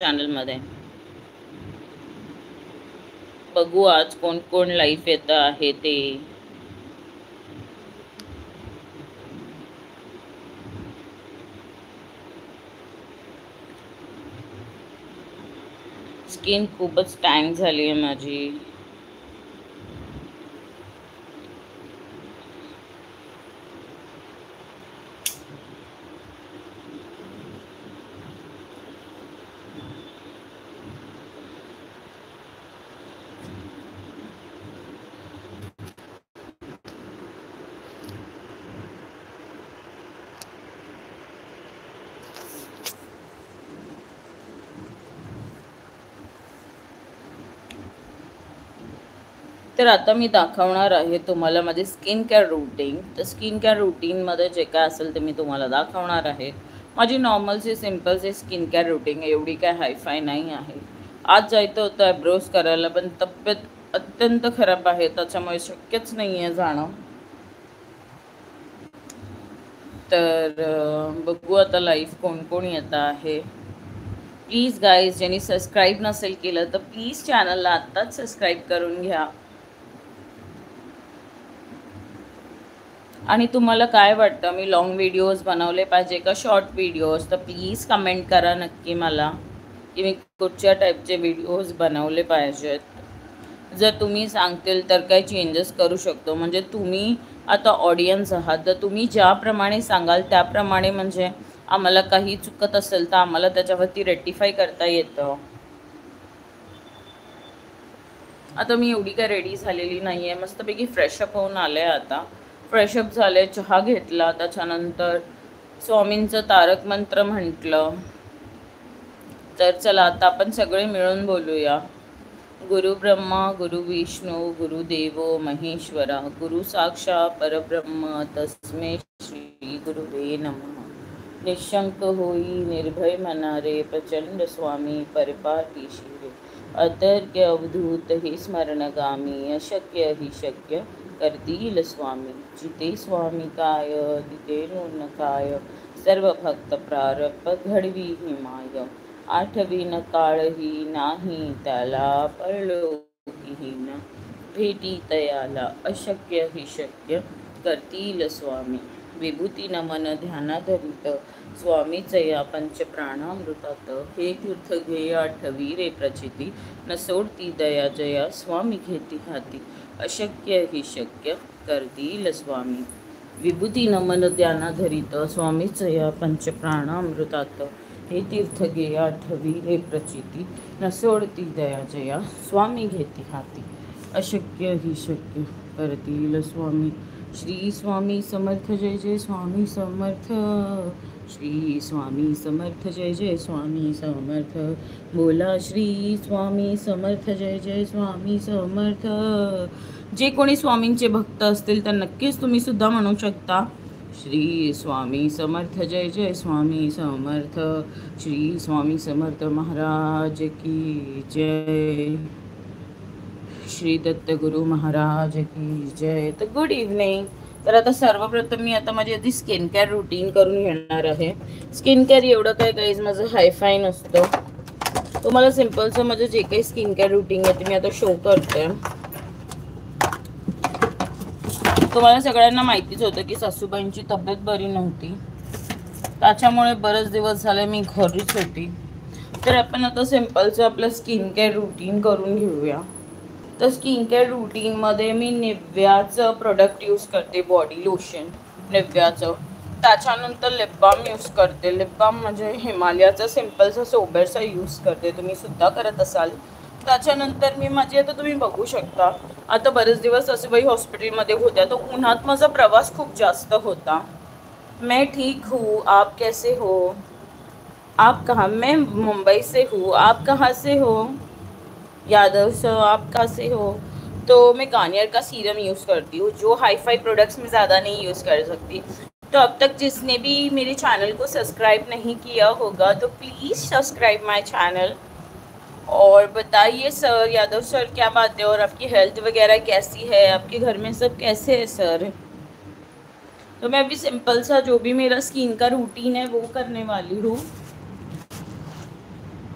चॅनलमध्ये बघू आज कोण कोण लाईव्ह येत आहे ते. स्किन खूपच टँग झाली आहे माझी. तर आता मी दाखवणार आहे तुम्हाला माझे स्किन केअर रूटीन. तर स्किन केअर रूटीनमध्ये जे काय असेल ते मी तुम्हाला दाखवणार आहे. माझी नॉर्मलची सिम्पलची स्किन केअर रूटीन, एवढी काय हायफाय नाही आहे. आज जायचं होतं आयब्रोज करायला, पण तब्येत अत्यंत खराब आहे, त्याच्यामुळे शक्यच नाही आहे जाणं. तर बघू आता लाईव्ह कोण कोण येत आहे. प्लीज गाईज, ज्यांनी सबस्क्राईब नसेल केलं तर प्लीज चॅनलला आत्ताच सबस्क्राईब करून घ्या. आणि तुम्हाला काय वाटतं, मी लॉंग व्हिडिओज बनवले पाहिजे का शॉर्ट व्हिडिओज? तर प्लीज कमेंट करा नक्की मला की मी कुठच्या टाईपचे व्हिडिओज बनवले पाहिजेत. जर तुम्ही सांगतील तर काही चेंजेस करू शकतो. म्हणजे तुम्ही आता ऑडियन्स आहात, तर तुम्ही ज्याप्रमाणे सांगाल त्याप्रमाणे, म्हणजे आम्हाला काही चुकत असेल तर आम्हाला त्याच्यावरती रेक्टिफाय करता येतं. आता मी एवढी काय रेडी झालेली नाही आहे, मस्तपैकी फ्रेशअप होऊन आले. आता फ्रेशअप झाले, चहा घेतला, त्याच्यानंतर स्वामींचं तारक मंत्र म्हटलं. तर चला आता आपण सगळे मिळून बोलूया. गुरु ब्रह्मा गुरु विष्णू गुरुदेवो महेश्वरा गुरु साक्षात परब्रह्म तस्मै श्री गुरुवे नमः. निशंक होई निर्भय मनारे प्रचंड स्वामी परिपाटी शिरे. अतर्क्य अवधूत हे स्मरणगामी अशक्य ही शक्य करतील स्वामी. जिते स्वामी काय तिथे नून काय सर्व भक्त प्रारंभ घडवी ही माय. आठवीन काळही नाही त्याला परलोकीहीन. भेटी तयाला अशक्य ही शक्य करतील स्वामी. विभूती नमन ध्यानाधरित स्वामीच या पंचप्राणामृतात. हे तीर्थ घे आठवी रे प्रचिती न सोडती दया जया स्वामी घेती हाती. अशक्य ही शक्य करतील स्वामी. विभूती नमन ध्यानाधरित स्वामीच या पंचप्राणामृतात. हे तीर्थ घे आठवी रे प्रचिती न सोडती दया जया स्वामी घेती हाती. अशक्य ही शक्य करतील स्वामी. श्री स्वामी समर्थ जय जय स्वामी समर्थ. श्री स्वामी समर्थ जय जय स्वामी समर्थ. बोला श्री स्वामी समर्थ जय जय स्वामी समर्थ. जे कोणी स्वामींचे भक्त असतील तर नक्कीच तुम्ही सुद्धा म्हणू शकता श्री स्वामी समर्थ जय जय स्वामी समर्थ. श्री स्वामी समर्थ महाराज की जय. श्री दत्त गुरु महाराज की जय. तर गुड इव्हनिंग. तर आता सर्वप्रथम मी आता माझी आधी स्किन केअर रुटीन करून घेणार आहे. स्किन केअर एवढं काय गाईज माझं हायफाय नसतं. तुम्हाला सिम्पलचं माझं जे काही स्किन केअर रुटीन आहे ते मी आता शो करते. तुम्हाला सगळ्यांना माहितीच होतं की सासूबाईंची तब्येत बरी नव्हती, त्याच्यामुळे बरेच दिवस झाले मी घरीच होती. तर आपण आता सिम्पलचं आपलं स्किन केअर रुटीन करून घेऊया. तर स्किन केअर रुटीनमध्ये मी निव्याचं प्रोडक्ट यूज करते, बॉडी लोशन निव्याचं. त्याच्यानंतर लिप बाम यूज करते. लिप बाम म्हणजे हिमालयाचा सिम्पलचा सोबरचा यूज करते, तुम्ही सुद्धा करत असाल. त्याच्यानंतर मी माझी आता तुम्ही बघू शकता, आता बरेच दिवस सासूबाई हॉस्पिटलमध्ये होत्या, तर उन्हात माझा प्रवास खूप जास्त होता. मैं ठीक हूँ, आप कैसे हो? आप कहाँ? मैं मुंबई से हूँ, आप कहाँ से हो? यादव सर, आप कहाँ से हो? तो मैं गार्नियर का सीरम यूज़ करती हूँ, जो हाई फाई प्रोडक्ट्स में ज़्यादा नहीं यूज़ कर सकती. तो अब तक जिसने भी मेरे चैनल को सब्सक्राइब नहीं किया होगा तो प्लीज़ सब्सक्राइब माय चैनल. और बताइए सर, यादव सर, क्या बात है? और आपकी हेल्थ वगैरह कैसी है? आपके घर में सब कैसे है सर? तो मैं अभी सिंपल सा जो भी मेरा स्किन का रूटीन है वो करने वाली हूँ.